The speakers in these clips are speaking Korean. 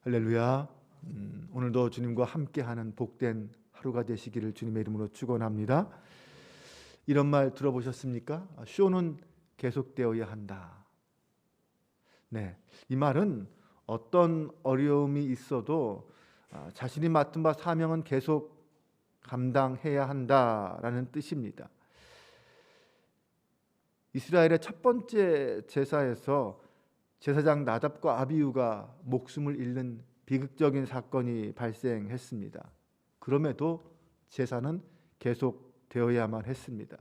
할렐루야. 오늘도 주님과 함께하는 복된 하루가 되시기를 주님의 이름으로 축원합니다. 이런 말 들어보셨습니까? 쇼는 계속되어야 한다. 네, 이 말은 어떤 어려움이 있어도 자신이 맡은 바 사명은 계속 감당해야 한다라는 뜻입니다. 이스라엘의 첫 번째 제사에서 제사장 나답과 아비후가 목숨을 잃는 비극적인 사건이 발생했습니다. 그럼에도 제사는 계속되어야만 했습니다.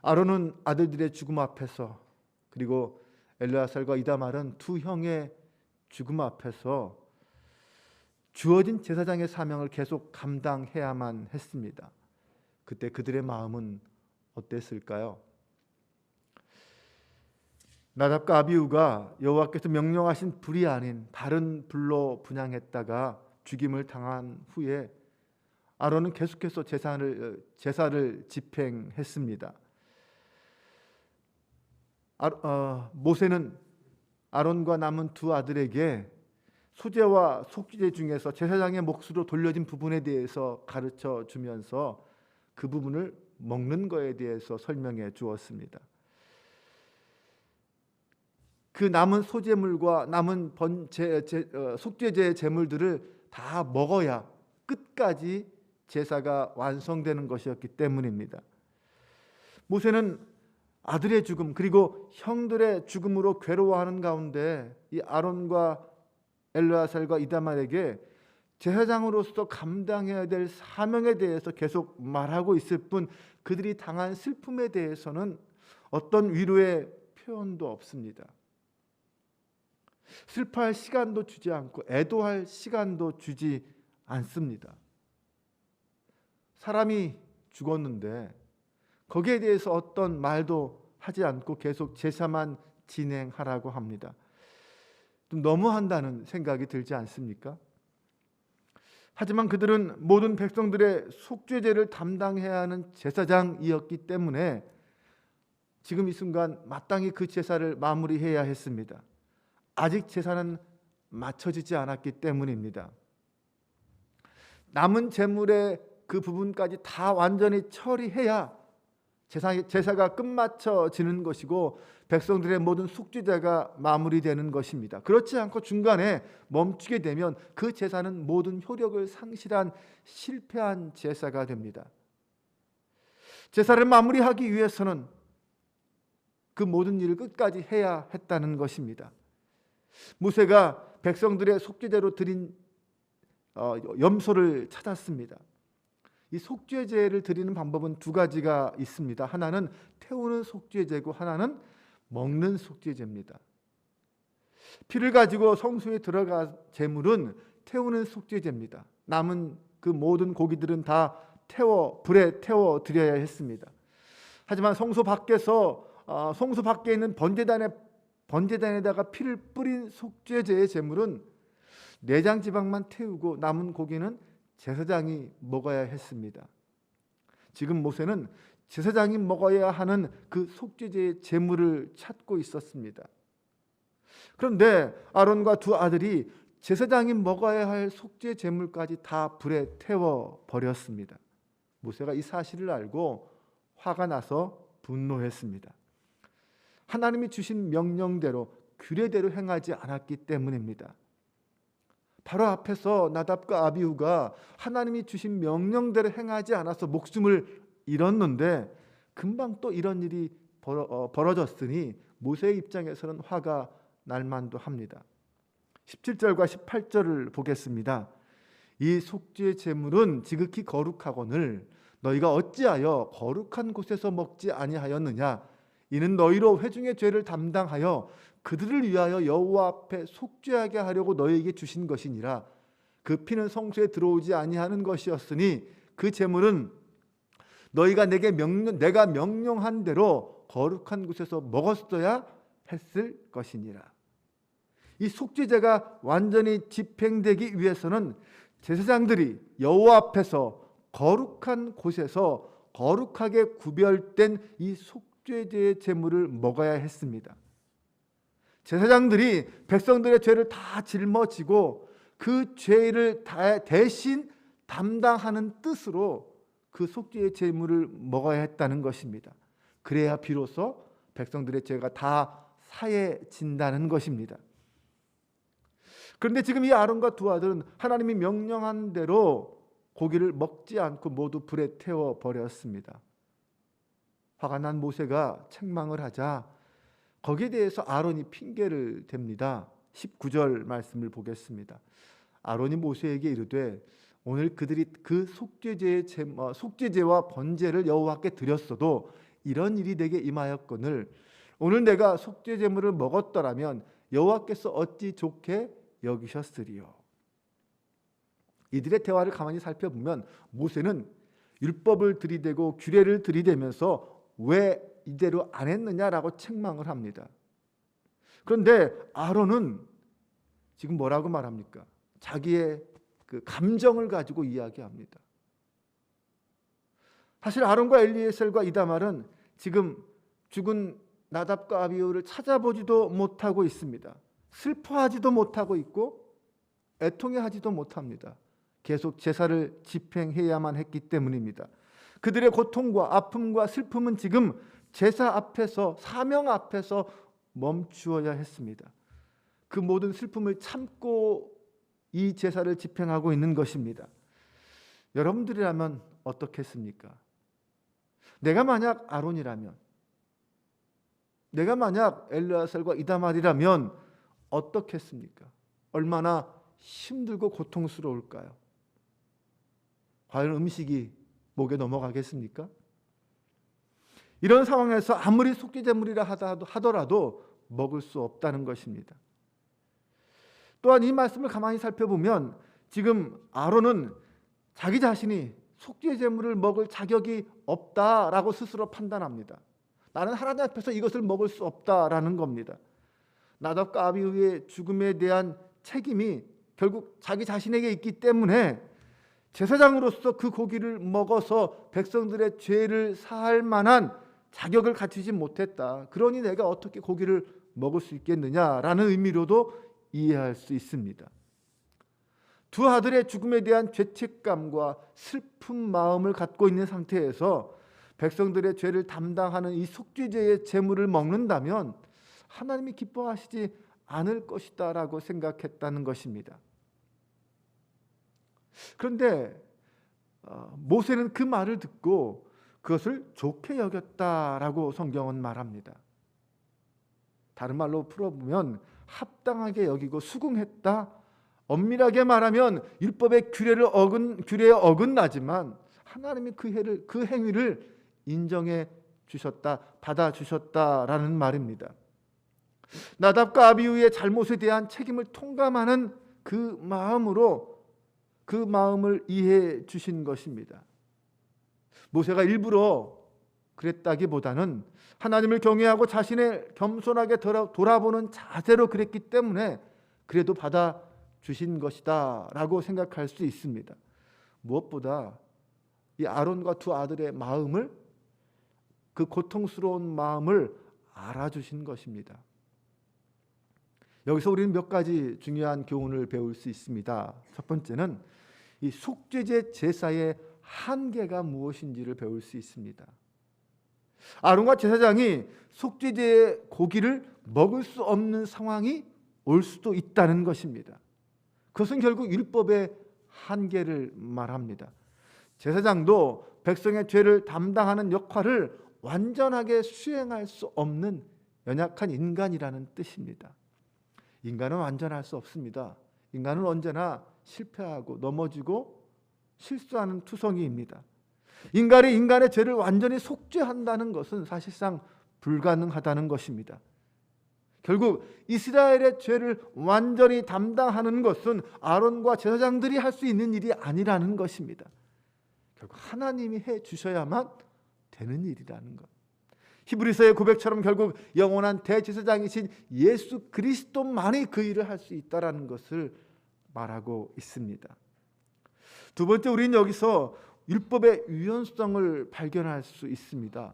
아론은 아들들의 죽음 앞에서, 그리고 엘르아살과 이다말은 두 형의 죽음 앞에서 주어진 제사장의 사명을 계속 감당해야만 했습니다. 그때 그들의 마음은 어땠을까요? 나답과 아비후가 여호와께서 명령하신 불이 아닌 다른 불로 분향했다가 죽임을 당한 후에 아론은 계속해서 제사를 집행했습니다. 모세는 아론과 남은 두 아들에게 소제와 속죄제 중에서 제사장의 몫으로 돌려진 부분에 대해서 가르쳐 주면서 그 부분을 먹는 것에 대해서 설명해 주었습니다. 그 남은 소제물과 남은 속죄제의 제물들을 다 먹어야 끝까지 제사가 완성되는 것이었기 때문입니다. 모세는 아들의 죽음 그리고 형들의 죽음으로 괴로워하는 가운데 이 아론과 엘르아살과 이다말에게 제사장으로서 감당해야 될 사명에 대해서 계속 말하고 있을 뿐 그들이 당한 슬픔에 대해서는 어떤 위로의 표현도 없습니다. 슬퍼할 시간도 주지 않고 애도할 시간도 주지 않습니다. 사람이 죽었는데 거기에 대해서 어떤 말도 하지 않고 계속 제사만 진행하라고 합니다. 좀 너무한다는 생각이 들지 않습니까? 하지만 그들은 모든 백성들의 속죄제를 담당해야 하는 제사장이었기 때문에 지금 이 순간 마땅히 그 제사를 마무리해야 했습니다. 아직 제사는 마쳐지지 않았기 때문입니다. 남은 제물의 그 부분까지 다 완전히 처리해야 제사가 끝마쳐지는 것이고 백성들의 모든 속죄제가 마무리되는 것입니다. 그렇지 않고 중간에 멈추게 되면 그 제사는 모든 효력을 상실한 실패한 제사가 됩니다. 제사를 마무리하기 위해서는 그 모든 일을 끝까지 해야 했다는 것입니다. 모세가 백성들의 속죄제로 드린 염소를 찾았습니다. 이 속죄제를 드리는 방법은 두 가지가 있습니다. 하나는 태우는 속죄제고 하나는 먹는 속죄제입니다. 피를 가지고 성소에 들어간 제물은 태우는 속죄제입니다. 남은 그 모든 고기들은 다 불에 태워 드려야 했습니다. 하지만 성소 밖에 있는 번제단에다가 피를 뿌린 속죄제의 제물은 내장 지방만 태우고 남은 고기는 제사장이 먹어야 했습니다. 지금 모세는 제사장이 먹어야 하는 그 속죄제의 제물을 찾고 있었습니다. 그런데 아론과 두 아들이 제사장이 먹어야 할 속죄 제물까지 다 불에 태워 버렸습니다. 모세가 이 사실을 알고 화가 나서 분노했습니다. 하나님이 주신 명령대로 규례대로 행하지 않았기 때문입니다. 바로 앞에서 나답과 아비후가 하나님이 주신 명령대로 행하지 않아서 목숨을 잃었는데 금방 또 이런 일이 벌어졌으니 모세의 입장에서는 화가 날 만도 합니다. 17절과 18절을 보겠습니다. 이 속죄 제물은 지극히 거룩하거늘 너희가 어찌하여 거룩한 곳에서 먹지 아니하였느냐. 이는 너희로 회중의 죄를 담당하여 그들을 위하여 여호와 앞에 속죄하게 하려고 너희에게 주신 것이니라. 그 피는 성소에 들어오지 아니하는 것이었으니 그 제물은 너희가 내가 명령한 대로 거룩한 곳에서 먹었어야 했을 것이니라. 이 속죄제가 완전히 집행되기 위해서는 제사장들이 여호와 앞에서 거룩한 곳에서 거룩하게 구별된 이 속죄제의 제물을 먹어야 했습니다. 제사장들이 백성들의 죄를 다 짊어지고 그 죄를 대신 담당하는 뜻으로 그 속죄의 제물을 먹어야 했다는 것입니다. 그래야 비로소 백성들의 죄가 다 사해진다는 것입니다. 그런데 지금 이 아론과 두 아들은 하나님이 명령한 대로 고기를 먹지 않고 모두 불에 태워 버렸습니다. 화가 난 모세가 책망을 하자 거기에 대해서 아론이 핑계를 댑니다. 19절 말씀을 보겠습니다. 아론이 모세에게 이르되 오늘 그들이 그 속죄제와 번제를 여호와께 드렸어도 이런 일이 내게 임하였거늘 오늘 내가 속죄제물을 먹었더라면 여호와께서 어찌 좋게 여기셨으리요. 이들의 대화를 가만히 살펴보면 모세는 율법을 들이대고 규례를 들이대면서 왜 이대로 안 했느냐라고 책망을 합니다. 그런데 아론은 지금 뭐라고 말합니까? 자기의 그 감정을 가지고 이야기합니다. 사실 아론과 엘리에셀과 이다말은 지금 죽은 나답과 아비후를 찾아보지도 못하고 있습니다. 슬퍼하지도 못하고 있고 애통해하지도 못합니다. 계속 제사를 집행해야만 했기 때문입니다. 그들의 고통과 아픔과 슬픔은 지금 제사 앞에서, 사명 앞에서 멈추어야 했습니다. 그 모든 슬픔을 참고 이 제사를 집행하고 있는 것입니다. 여러분들이라면 어떻겠습니까? 내가 만약 아론이라면, 내가 만약 엘르아살과 이다말이라면 어떻겠습니까? 얼마나 힘들고 고통스러울까요? 과연 음식이 목에 넘어가겠습니까? 이런 상황에서 아무리 속죄제물이라 하더라도 먹을 수 없다는 것입니다. 또한 이 말씀을 가만히 살펴보면 지금 아론은 자기 자신이 속죄제물을 먹을 자격이 없다라고 스스로 판단합니다. 나는 하나님 앞에서 이것을 먹을 수 없다라는 겁니다. 나답과 아비후의 죽음에 대한 책임이 결국 자기 자신에게 있기 때문에 제사장으로서 그 고기를 먹어서 백성들의 죄를 사할 만한 자격을 갖추지 못했다. 그러니 내가 어떻게 고기를 먹을 수 있겠느냐라는 의미로도 이해할 수 있습니다. 두 아들의 죽음에 대한 죄책감과 슬픈 마음을 갖고 있는 상태에서 백성들의 죄를 담당하는 이 속죄제의 제물을 먹는다면 하나님이 기뻐하시지 않을 것이다라고 생각했다는 것입니다. 그런데 모세는 그 말을 듣고 그것을 좋게 여겼다라고 성경은 말합니다. 다른 말로 풀어보면 합당하게 여기고 수긍했다. 엄밀하게 말하면 율법의 규례에 어긋나지만 하나님이 그 행위를 인정해 주셨다, 받아 주셨다라는 말입니다. 나답과 아비후의 잘못에 대한 책임을 통감하는 그 마음으로 그 마음을 이해해 주신 것입니다. 모세가 일부러 그랬다기보다는 하나님을 경외하고 자신을 겸손하게 돌아보는 자세로 그랬기 때문에 그래도 받아 주신 것이다 라고 생각할 수 있습니다. 무엇보다 이 아론과 두 아들의 마음을, 그 고통스러운 마음을 알아주신 것입니다. 여기서 우리는 몇 가지 중요한 교훈을 배울 수 있습니다. 첫 번째는 이 속죄제 제사의 한계가 무엇인지를 배울 수 있습니다. 아론과 제사장이 속죄제의 고기를 먹을 수 없는 상황이 올 수도 있다는 것입니다. 그것은 결국 율법의 한계를 말합니다. 제사장도 백성의 죄를 담당하는 역할을 완전하게 수행할 수 없는 연약한 인간이라는 뜻입니다. 인간은 완전할 수 없습니다. 인간은 언제나 실패하고 넘어지고 실수하는 투성이입니다. 인간이 인간의 죄를 완전히 속죄한다는 것은 사실상 불가능하다는 것입니다. 결국 이스라엘의 죄를 완전히 담당하는 것은 아론과 제사장들이 할 수 있는 일이 아니라는 것입니다. 결국 하나님이 해 주셔야만 되는 일이라는 것. 히브리서의 고백처럼 결국 영원한 대제사장이신 예수 그리스도만이 그 일을 할 수 있다라는 것을 말하고 있습니다. 두 번째, 우리는 여기서 율법의 유연성을 발견할 수 있습니다.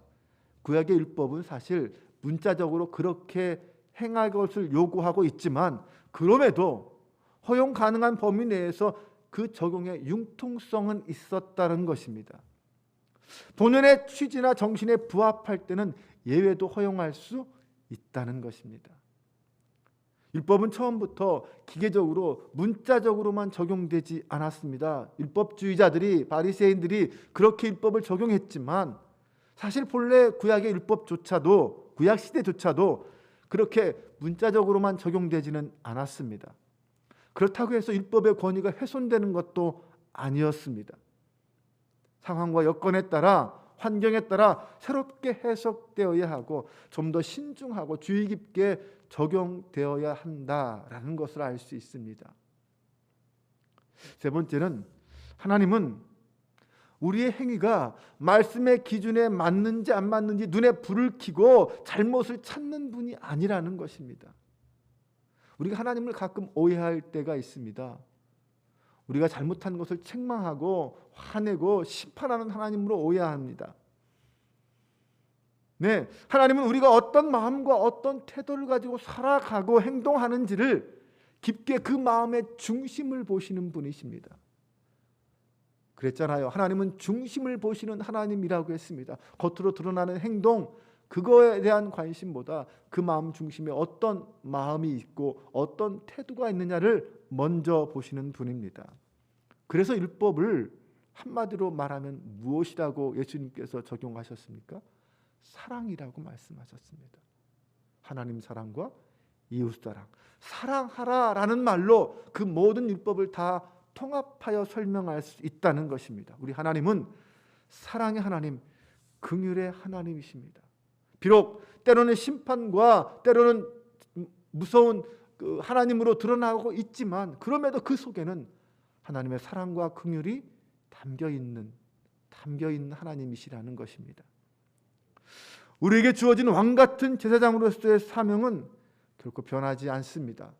구약의 율법은 사실 문자적으로 그렇게 행할 것을 요구하고 있지만 그럼에도 허용 가능한 범위 내에서 그 적용의 융통성은 있었다는 것입니다. 본연의 취지나 정신에 부합할 때는 예외도 허용할 수 있다는 것입니다. 율법은 처음부터 기계적으로 문자적으로만 적용되지 않았습니다. 율법주의자들이 바리새인들이 그렇게 율법을 적용했지만 사실 본래 구약의 율법조차도 구약 시대조차도 그렇게 문자적으로만 적용되지는 않았습니다. 그렇다고 해서 율법의 권위가 훼손되는 것도 아니었습니다. 상황과 여건에 따라 환경에 따라 새롭게 해석되어야 하고 좀 더 신중하고 주의 깊게 적용되어야 한다라는 것을 알 수 있습니다. 세 번째는 하나님은 우리의 행위가 말씀의 기준에 맞는지 안 맞는지 눈에 불을 켜고 잘못을 찾는 분이 아니라는 것입니다. 우리가 하나님을 가끔 오해할 때가 있습니다. 우리가 잘못한 것을 책망하고 화내고 심판하는 하나님으로 오해합니다. 네, 하나님은 우리가 어떤 마음과 어떤 태도를 가지고 살아가고 행동하는지를 깊게 그 마음의 중심을 보시는 분이십니다. 그랬잖아요. 하나님은 중심을 보시는 하나님이라고 했습니다. 겉으로 드러나는 행동, 그거에 대한 관심보다 그 마음 중심에 어떤 마음이 있고 어떤 태도가 있느냐를 먼저 보시는 분입니다. 그래서 율법을 한마디로 말하면 무엇이라고 예수님께서 적용하셨습니까? 사랑이라고 말씀하셨습니다. 하나님 사랑과 이웃 사랑, 사랑하라라는 말로 그 모든 율법을 다 통합하여 설명할 수 있다는 것입니다. 우리 하나님은 사랑의 하나님, 긍휼의 하나님이십니다. 비록 때로는 심판과 때로는 무서운 그 하나님으로 드러나고 있지만 그럼에도 그 속에는 하나님의 사랑과 긍휼이 담겨 있는 하나님이시라는 것입니다. 우리에게 주어진 왕 같은 제사장으로서의 사명은 결코 변하지 않습니다.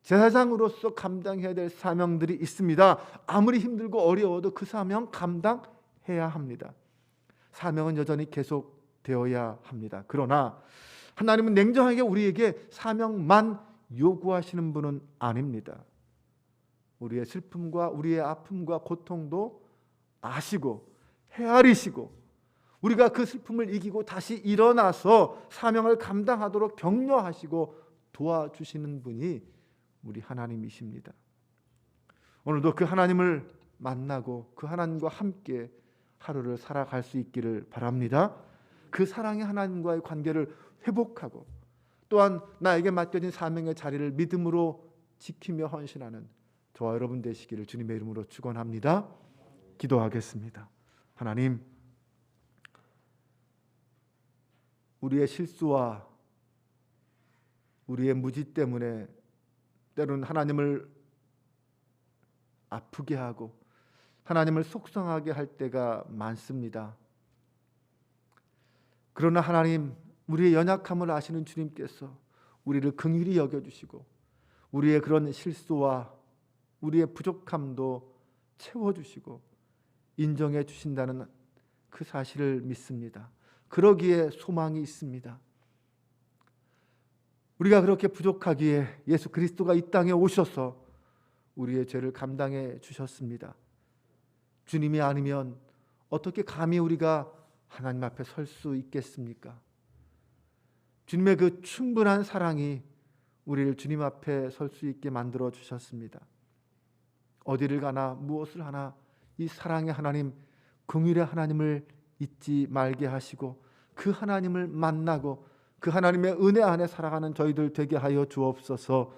제사장으로서 감당해야 될 사명들이 있습니다. 아무리 힘들고 어려워도 그 사명 감당해야 합니다. 사명은 여전히 계속되어야 합니다. 그러나 하나님은 냉정하게 우리에게 사명만 요구하시는 분은 아닙니다. 우리의 슬픔과 우리의 아픔과 고통도 아시고 헤아리시고 우리가 그 슬픔을 이기고 다시 일어나서 사명을 감당하도록 격려하시고 도와주시는 분이 우리 하나님이십니다. 오늘도 그 하나님을 만나고 그 하나님과 함께 하루를 살아갈 수 있기를 바랍니다. 그 사랑의 하나님과의 관계를 회복하고 또한 나에게 맡겨진 사명의 자리를 믿음으로 지키며 헌신하는 저와 여러분 되시기를 주님의 이름으로 축원합니다. 기도하겠습니다. 하나님, 우리의 실수와 우리의 무지 때문에 때로는 하나님을 아프게 하고 하나님을 속상하게 할 때가 많습니다. 그러나 하나님, 우리의 연약함을 아시는 주님께서 우리를 긍휼히 여겨주시고 우리의 그런 실수와 우리의 부족함도 채워주시고 인정해 주신다는 그 사실을 믿습니다. 그러기에 소망이 있습니다. 우리가 그렇게 부족하기에 예수 그리스도가 이 땅에 오셔서 우리의 죄를 감당해 주셨습니다. 주님이 아니면 어떻게 감히 우리가 하나님 앞에 설 수 있겠습니까? 주님의 그 충분한 사랑이 우리를 주님 앞에 설 수 있게 만들어 주셨습니다. 어디를 가나 무엇을 하나 이 사랑의 하나님, 긍휼의 하나님을 잊지 말게 하시고 그 하나님을 만나고 그 하나님의 은혜 안에 살아가는 저희들 되게 하여 주옵소서.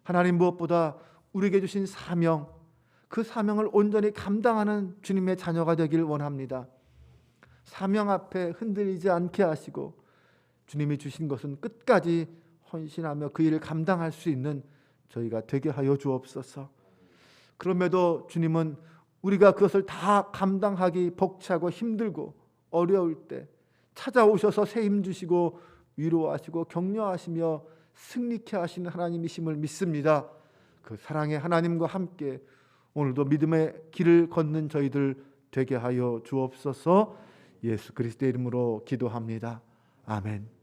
하나님, 무엇보다 우리에게 주신 사명, 그 사명을 온전히 감당하는 주님의 자녀가 되길 원합니다. 사명 앞에 흔들리지 않게 하시고 주님이 주신 것은 끝까지 헌신하며 그 일을 감당할 수 있는 저희가 되게 하여 주옵소서. 그럼에도 주님은 우리가 그것을 다 감당하기 벅차고 힘들고 어려울 때 찾아오셔서 새 힘 주시고 위로하시고 격려하시며 승리케 하시는 하나님이심을 믿습니다. 그 사랑의 하나님과 함께 오늘도 믿음의 길을 걷는 저희들 되게 하여 주옵소서. 예수 그리스도의 이름으로 기도합니다. 아멘.